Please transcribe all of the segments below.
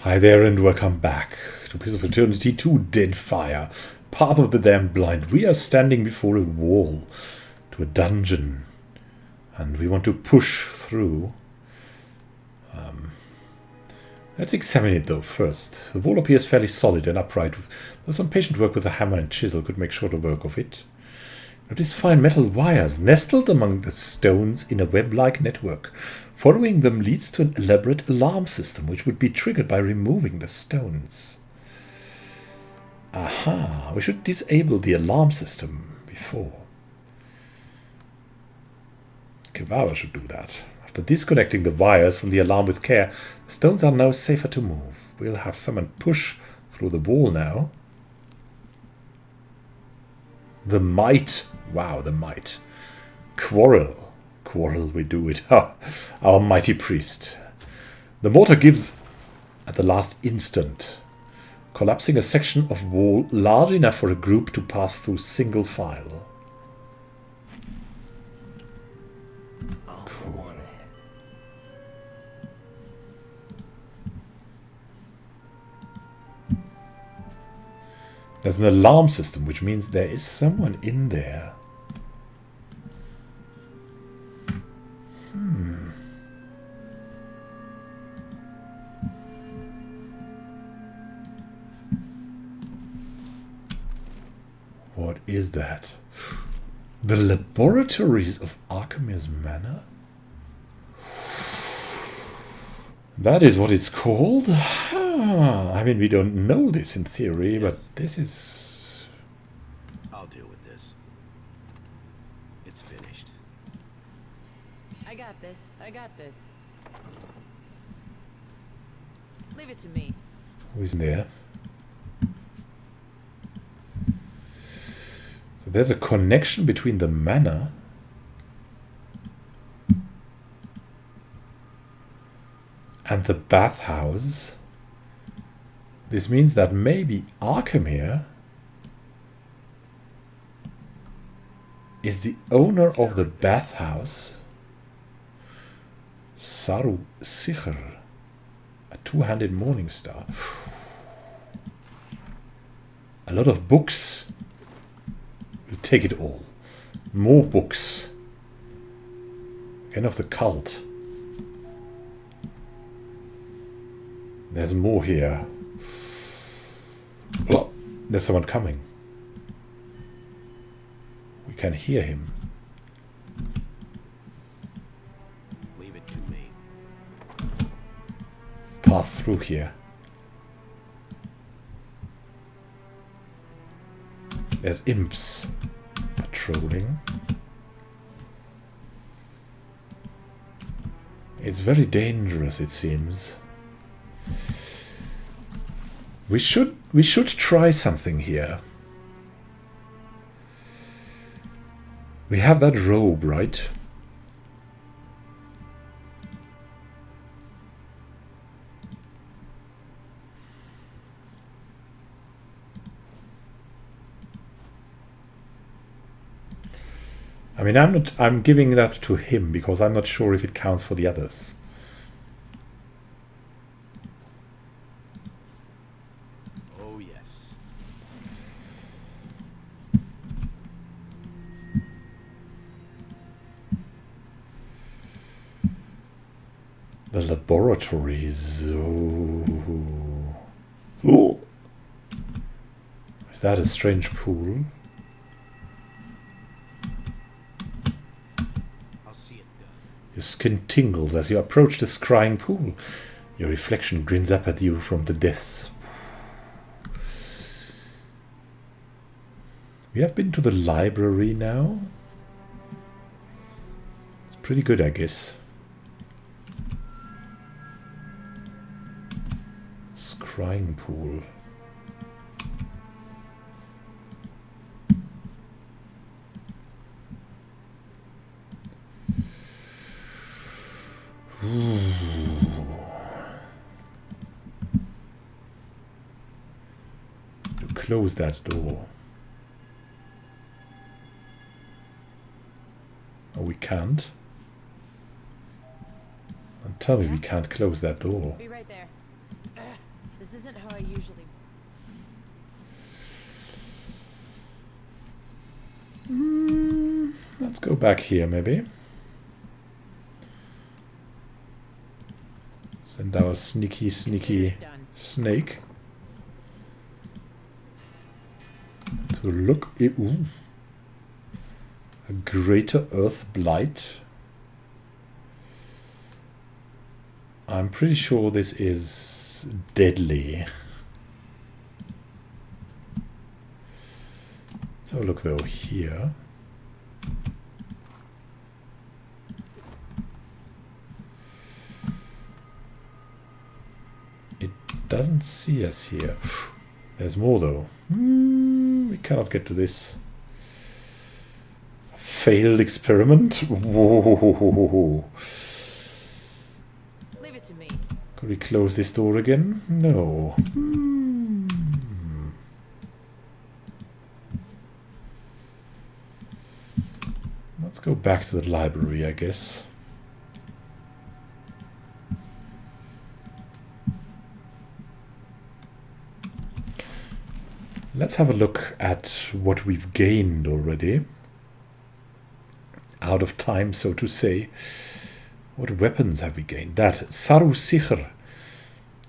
Hi there and welcome back to Piece of Eternity 2 Deadfire, Path of the Damned Blind. We are standing before a wall to a dungeon and we want to push through. Let's examine it though first. The wall appears fairly solid and upright, though some patient work with a hammer and chisel could make shorter work of it. Notice fine metal wires nestled among the stones in a web-like network. Following them leads to an elaborate alarm system, which would be triggered by removing the stones. Aha! We should disable the alarm system before. Kivara should do that. After disconnecting the wires from the alarm with care, the stones are now safer to move. We'll have someone push through the wall now. The might. Wow, the might. Quarrel. Quarrel we do it. Our mighty priest. The mortar gives at the last instant, collapsing a section of wall large enough for a group to pass through single file. Cool. There's an alarm system, which means there is someone in there. What is that? The laboratories of Archimedes Manor? That is what it's called? I mean, we don't know this in theory, but this is... I'll deal with this. It's finished. I got this. I got this. Leave it to me. Who is in there? So there's a connection between the manor and the bathhouse. This means that maybe Arkham here is the owner of the bathhouse. Saru Sicher, a two-handed morning star. A lot of books. We'll take it all. More books. Again of the cult. There's more here. Oh, there's someone coming. We can hear him. Leave it to me. Pass through here. There's imps patrolling. It's very dangerous, it seems. We should try something here. We have that robe, right? I mean, I'm giving that to him because I'm not sure if it counts for the others. Oh, yes. The laboratories. Ooh. Ooh. Is that a strange pool? Your skin tingles as you approach the scrying pool. Your reflection grins up at you from the depths. We have been to the library now. It's pretty good, I guess. Scrying pool. To close that door. Oh, we can't. And tell me we can't close that door. Be right there. This isn't how I usually. Let's go back here, maybe. Send our sneaky Done. snake to look. Ooh. A greater earth blight. I'm pretty sure this is deadly. Let's have a look though here. It doesn't see us here. There's more though. We cannot get to this. Failed experiment? Whoa. Leave it to me. Could we close this door again? No. Let's go back to the library, I guess. Let's have a look at what we've gained already. Out of time, so to say. What weapons have we gained? That Saru Sicher,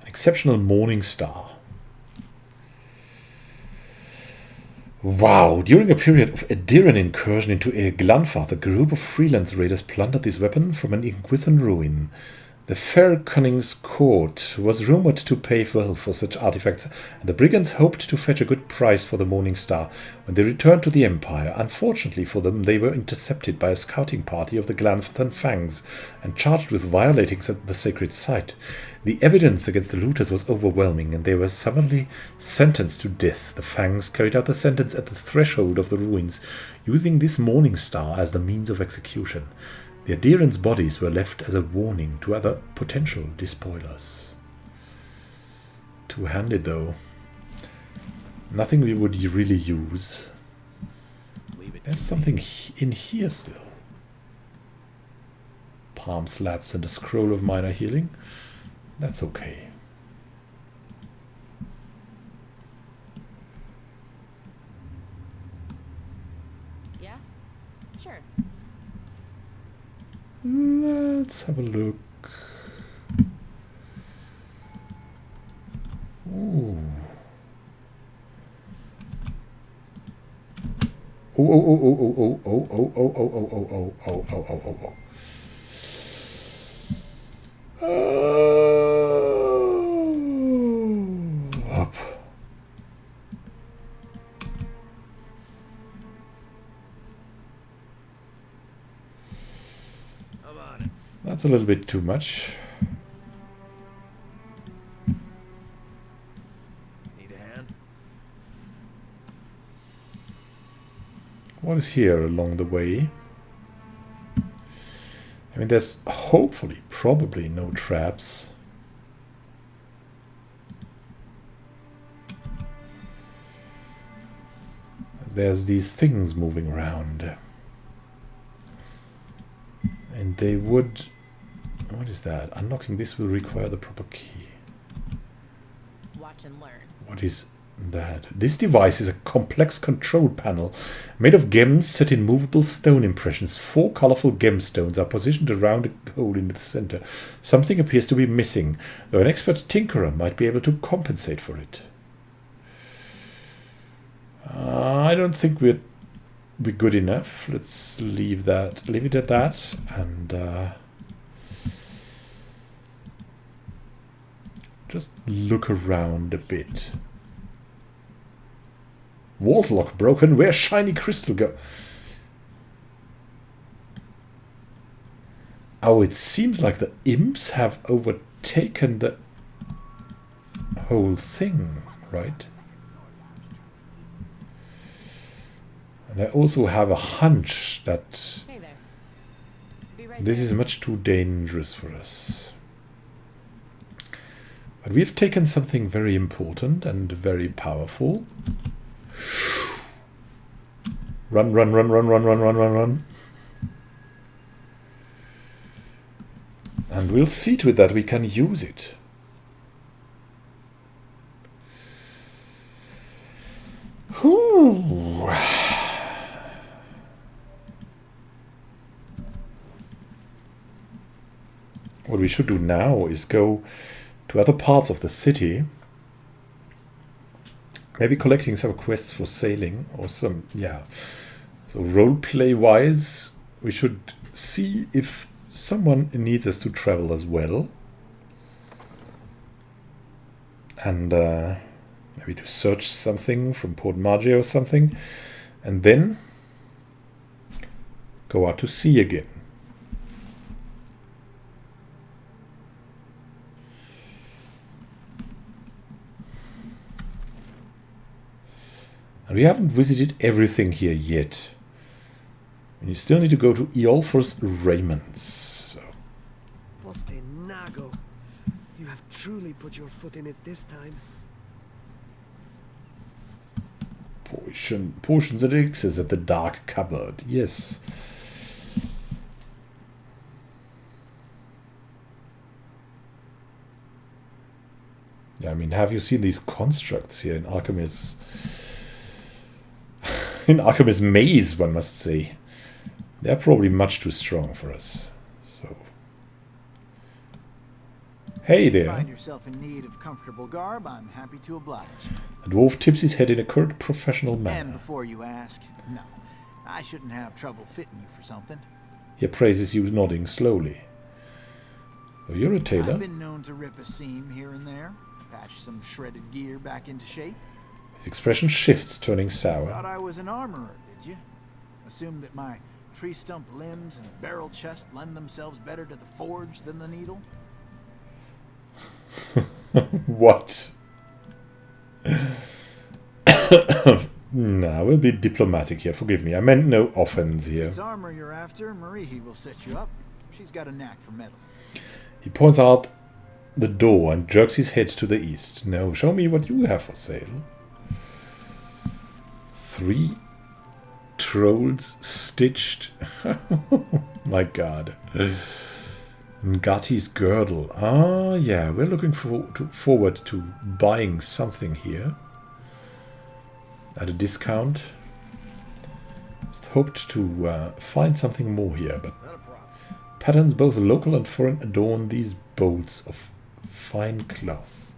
an exceptional morning star. Wow! During a period of Adiran incursion into Glanfath, a group of freelance raiders plundered this weapon from an Inquithan ruin. The Fair Cunning's court was rumored to pay well for such artifacts, and the brigands hoped to fetch a good price for the Morning Star when they returned to the Empire. Unfortunately for them, they were intercepted by a scouting party of the Glanfathan Fangs and charged with violating the sacred site. The evidence against the looters was overwhelming, and they were summarily sentenced to death. The Fangs carried out the sentence at the threshold of the ruins, using this Morning Star as the means of execution. The adherents' bodies were left as a warning to other potential despoilers. Two-handed, though. Nothing we would really use. There's something in here still. Palm slats and a scroll of minor healing. That's okay. Yeah? Sure. Let's have a look. Ooh. Oh. Up. That's a little bit too much. Need a hand? What is here along the way? I mean, there's hopefully, probably no traps. There's these things moving around. And they would... What is that? Unlocking this will require the proper key. Watch and learn. What is that? This device is a complex control panel made of gems set in movable stone impressions. 4 colorful gemstones are positioned around a hole in the center. Something appears to be missing, though an expert tinkerer might be able to compensate for it. I don't think we're good enough. Let's leave it at that, and just look around a bit. Vault lock broken. Where's shiny crystal go? Oh, it seems like the imps have overtaken the whole thing, right? And I also have a hunch that Hey there. Be right this there. is much too dangerous for us. But we've taken something very important and very powerful. Run, run, run, run, run, run, run, run, run. And we'll see to it that we can use it. What we should do now is go to other parts of the city. Maybe collecting some quests for sailing or some, yeah. So roleplay-wise, we should see if someone needs us to travel as well. And maybe to search something from Port Margay or something. And then go out to sea again. And we haven't visited everything here yet. And you still need to go to Eolfur's Raymond's. So. Nago. You have truly put your foot in it this time. Potions and elixirs at the dark cupboard. Yes. Yeah, I mean, have you seen these constructs here in Alchemist's... in Alchemist's maze, one must say. They're probably much too strong for us. So... Hey there. Find yourself in need of comfortable garb, I'm happy to oblige. The dwarf tips his head in a curt professional manner. And before you ask, no, I shouldn't have trouble fitting you for something. He praises you, nodding slowly. So you're a tailor. I've been known to rip a seam here and there, patch some shredded gear back into shape. His expression shifts, turning sour. Thought I was an armorer, did you? Assumed that my tree stump limbs and barrel chest lend themselves better to the forge than the needle? What? Nah, we'll be diplomatic here. Forgive me. I meant no offense here. If it's armor you're after, Marie will set you up. She's got a knack for metal. He points out the door and jerks his head to the east. No, show me what you have for sale. 3 trolls stitched. My God. Ngati's girdle. Ah, yeah, we're looking forward to buying something here at a discount. Just hoped to find something more here, but patterns both local and foreign adorn these bolts of fine cloth.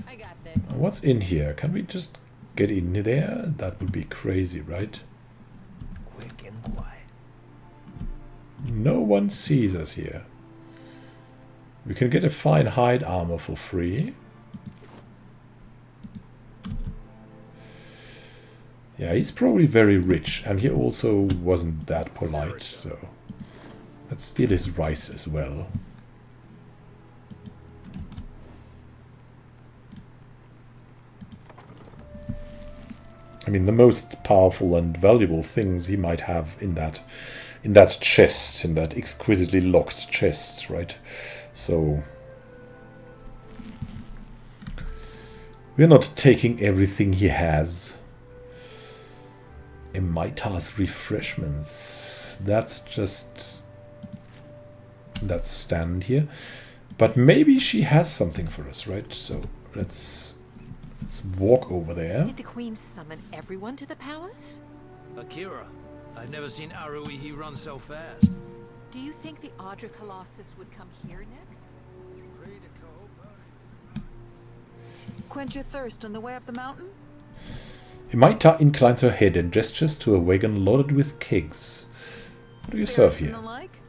I got this. What's in here? Can we just get in there? That would be crazy, right? Quick and quiet. No one sees us here. We can get a fine hide armor for free. Yeah, he's probably very rich, and he also wasn't that polite, so let's steal his rice as well. I mean, the most powerful and valuable things he might have in that chest, in that exquisitely locked chest, right? So we're not taking everything he has. Emitar's refreshments. That's just that stand here. But maybe she has something for us, right? So let's walk over there. Did the queen summon everyone to the palace? Akira, I've never seen Aruihi run so fast. Do you think the Audra Colossus would come here next? Quench your thirst on the way up the mountain? Emitar inclines her head and gestures to a wagon loaded with kegs. What do you serve Spirits and here? the like?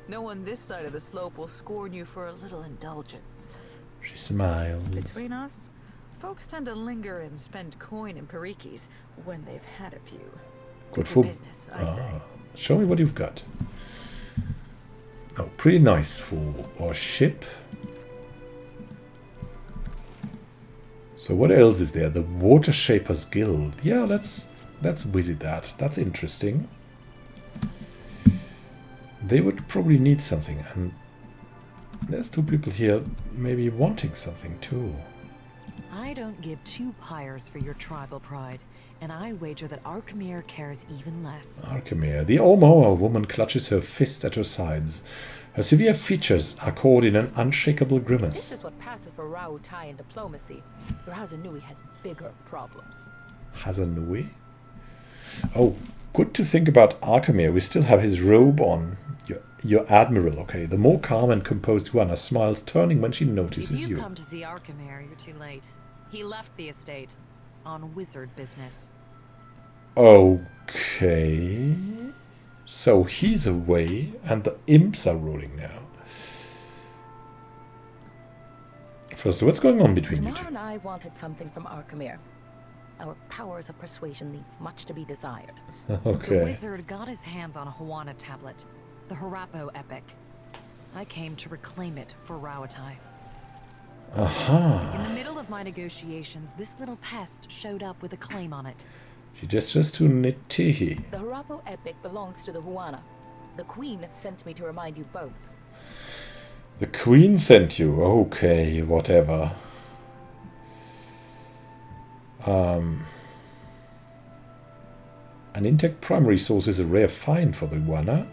No one this side of the slope will scorn you for a little indulgence. She smiles. Between us, folks tend to linger and spend coin in parikis when they've had a few. Good For for business, I say. Show me what you've got. Oh, pretty nice for our ship. So what else is there? The Water Shapers Guild. Yeah, let's visit that. That's interesting. They would probably need something, and there's 2 people here maybe wanting something too. I don't give 2 pyres for your tribal pride, and I wager that Arkemir cares even less. Arkemir. The Omoa woman clutches her fist at her sides. Her severe features are caught in an unshakable This grimace. is what passes for Rautai in diplomacy. Your Hazanui has bigger problems. Hazanui? Oh, good to think about Arkemir. We still have his robe on. Your admiral, okay. The more calm and composed Juana smiles, turning when she notices If you. you've come to see Arkemir, you're too late. He left the estate on wizard business. Okay. So he's away, and the imps are ruling now. First, what's going on between you Tamar two? and I wanted something from Arkemir. Our powers of persuasion leave much to be desired. The Okay. wizard got his hands on a Huana tablet, the Harapo epic. I came to reclaim it for Rauatai. Aha. In the middle of my negotiations, this little pest showed up with a claim on it. She gestures to Netihi. The Harapo epic belongs to the Huana. The Queen sent me to remind you both. The Queen sent you. Okay, whatever. An intact primary source is a rare find for the Juana.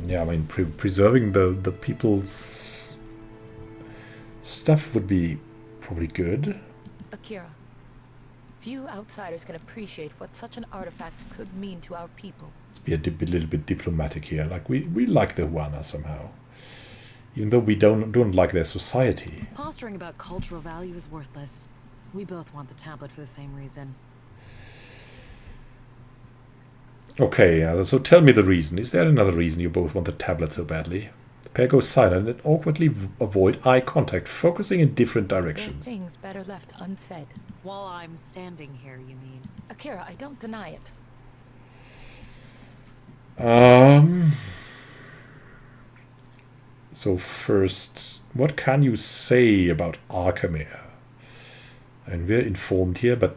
Yeah, I mean, preserving the people's stuff would be probably good. Akira, few outsiders can appreciate what such an artifact could mean to our people. Be a little bit diplomatic here. Like we like the Juana somehow, even though we don't like their society. Posturing about cultural value is worthless. We both want the tablet for the same reason. Okay, so tell me the reason. Is there another reason you both want the tablet so badly? The pair go silent and awkwardly avoid eye contact, focusing in different There are directions. things better left unsaid. While I'm standing here, you mean? Akira, I don't deny it. So first, what can you say about Arkemir? And we're informed here, but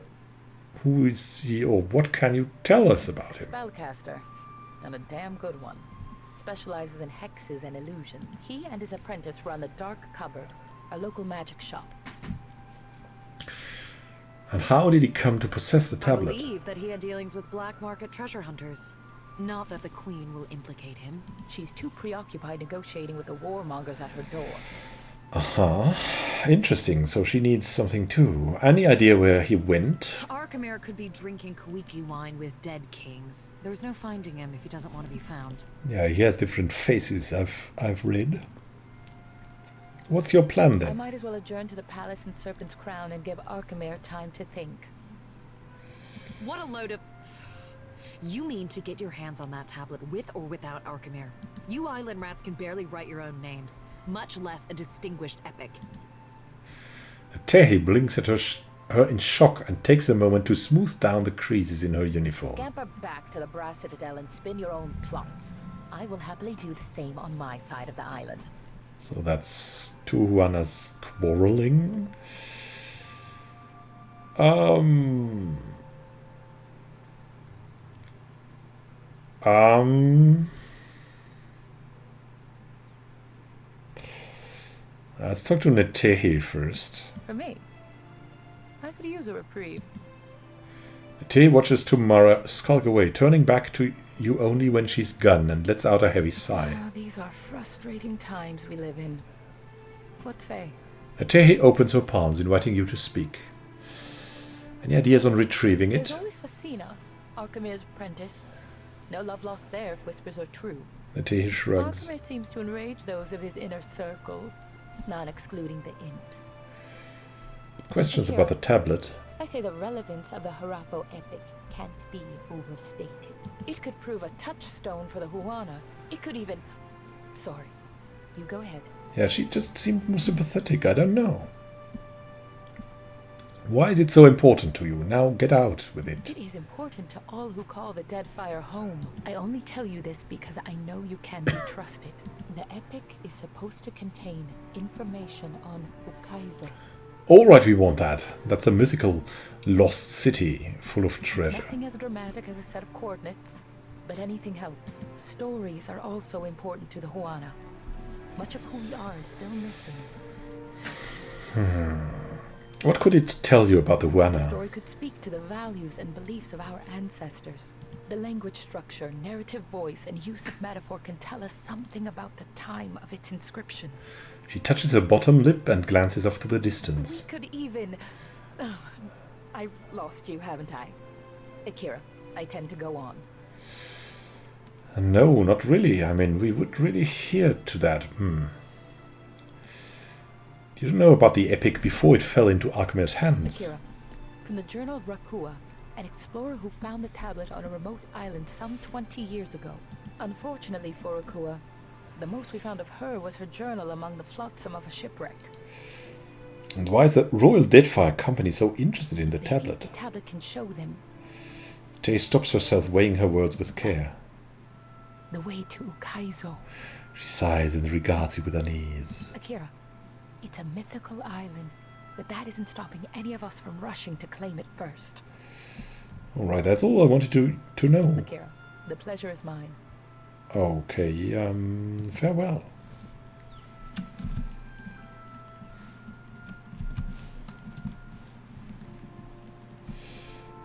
who is he, or what can you tell us about him? Spellcaster, and a damn good one. Specializes in hexes and illusions. He and his apprentice run the Dark Cupboard, a local magic shop. And how did he come to possess the I tablet? believe that he had dealings with black market treasure hunters. Not that the Queen will implicate him. She's too preoccupied negotiating with the warmongers at her door. Uh-huh. Interesting. So she needs something too. Any idea where he went? Arkemir could be drinking Kawiki wine with dead kings. There's no finding him if he doesn't want to be found. Yeah, he has different faces, I've read. What's your plan I then? might as well adjourn to the palace in Serpent's Crown and give Arkemir time to think. What a load of... You mean to get your hands on that tablet with or without Arkemir? You island rats can barely write your own names, much less a distinguished epic. Tehi blinks at her in shock and takes a moment to smooth down the creases in her uniform. Scamper back to the Brass Citadel and spin your own plots. I will happily do the same on my side of the island. So that's two Juanas quarreling. Let's talk to Netehi first. For me, I could use a reprieve. Netehi watches Tamara skulk away, turning back to you only when she's gone, and lets out a heavy sigh. Ah, these are frustrating times we live in. What say? Netehi opens her palms, inviting you to speak. Any ideas on retrieving There's it? always Facina, Arkemir's apprentice. No love lost there if whispers are true. Netehi shrugs. Arkemir seems to enrage those of his inner circle, not excluding the imps. Questions about the tablet. I say the relevance of the Harapo epic can't be overstated. It could prove a touchstone for the Huana. It could even... Sorry. You go ahead. Yeah, she just seemed more sympathetic. I don't know. Why is it so important to you? Now get out with it. It is important to all who call the Deadfire home. I only tell you this because I know you can be trusted. The epic is supposed to contain information on Ukaizo. Alright, we want that. That's a mythical lost city full of treasure. Nothing as dramatic as a set of coordinates, but anything helps. Stories are also important to the Huana. Much of who we are is still missing. What could it tell you about the The Huana? story could speak to the values and beliefs of our ancestors. The language structure, narrative voice, and use of metaphor can tell us something about the time of its inscription. She touches her bottom lip and glances off to the distance. We could even... I've lost you, haven't I? Akira, I tend to go on. No, not really. I mean, we would really hear to that. Didn't know about the epic before it fell into Archimedes' hands. Akira, from the Journal of Rakua, an explorer who found the tablet on a remote island some 20 years ago. Unfortunately for Rakua, the most we found of her was her journal among the flotsam of a shipwreck. And why is the Royal Deadfire Company so interested in the tablet? The tablet can show them Tay stops herself, weighing her words with care. the way to Ukaizo. She sighs and regards you with unease. Akira, it's a mythical island, but that isn't stopping any of us from rushing to claim it first. Alright, that's all I wanted to know. Akira, the pleasure is mine. Okay, farewell.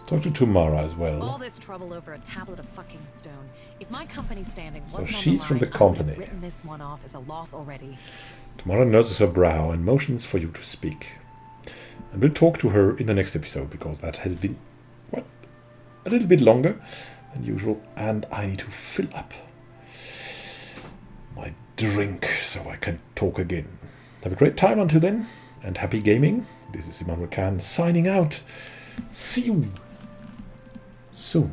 Talk to Tamara as well. All this trouble over a tablet of fucking stone. If my company's standing So wasn't she's on from the the line, I would company. have written this one off as a loss already. Tamara nurses her brow and motions for you to speak. And we'll talk to her in the next episode, because that has been, a little bit longer than usual, and I need to fill up my drink so I can talk again. Have a great time until then, and happy gaming. This is Immanuel signing out. See you soon.